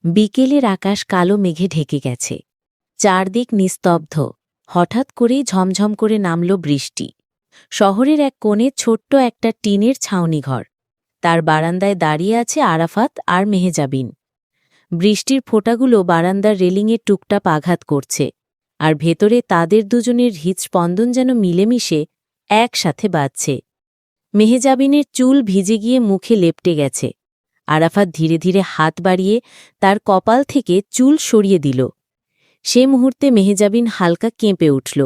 বিকেলের আকাশ কালো মেঘে ঢেকে গেছে। চারদিক নিস্তব্ধ। হঠাৎ করেই ঝমঝম করে নামল বৃষ্টি। শহরের এক কোণে ছোট্ট একটা টিনের ছাউনিঘর। তার বারান্দায় দাঁড়িয়ে আছে আরাফাত আর মেহজাবিন। বৃষ্টির ফোঁটাগুলো বারান্দার রেলিংয়ে টুকটাপ আঘাত করছে, আর ভেতরে তাদের দুজনের হৃৎস্পন্দন যেন মিলেমিশে একসাথে বাজছে। মেহজাবিনের চুল ভিজে গিয়ে মুখে লেপটে গেছে। আরাফাত ধীরে ধীরে হাত বাড়িয়ে তার কপাল থেকে চুল সরিয়ে দিল। সে মুহূর্তে মেহজাবিন হালকা কেঁপে উঠল,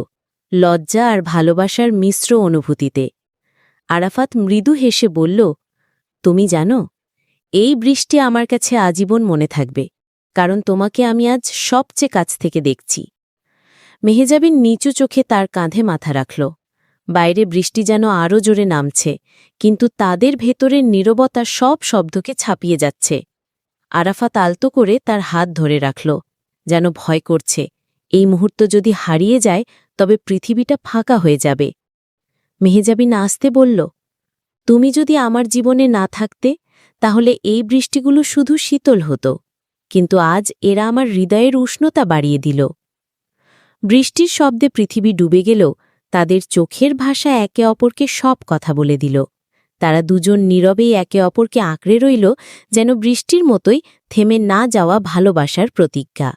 লজ্জা আর ভালোবাসার মিশ্র অনুভূতিতে। আরাফাত মৃদু হেসে বলল, তুমি জানো, এই বৃষ্টি আমার কাছে আজীবন মনে থাকবে, কারণ তোমাকে আমি আজ সবচেয়ে কাছ থেকে দেখছি। মেহজাবিন নিচু চোখে তার কাঁধে মাথা রাখল। বাইরে বৃষ্টি যেন আরও জোরে নামছে, কিন্তু তাদের ভেতরের নীরবতা সব শব্দকে ছাপিয়ে যাচ্ছে। আরাফাত আলতো করে তার হাত ধরে রাখল, যেন ভয় করছে এই মুহূর্ত যদি হারিয়ে যায় তবে পৃথিবীটা ফাঁকা হয়ে যাবে। মেহজাবিন আস্তে বলল, তুমি যদি আমার জীবনে না থাকতে তাহলে এই বৃষ্টিগুলো শুধু শীতল হতো, কিন্তু আজ এরা আমার হৃদয়ের উষ্ণতা বাড়িয়ে দিল। বৃষ্টির শব্দে পৃথিবী ডুবে গেল, তাদের চোখের ভাষা একে অপরকে সব কথা বলে দিল। তারা দুজন নীরবেই একে অপরকে আঁকড়ে রইল, যেন বৃষ্টির মতোই থেমে না যাওয়া ভালোবাসার প্রতিজ্ঞা।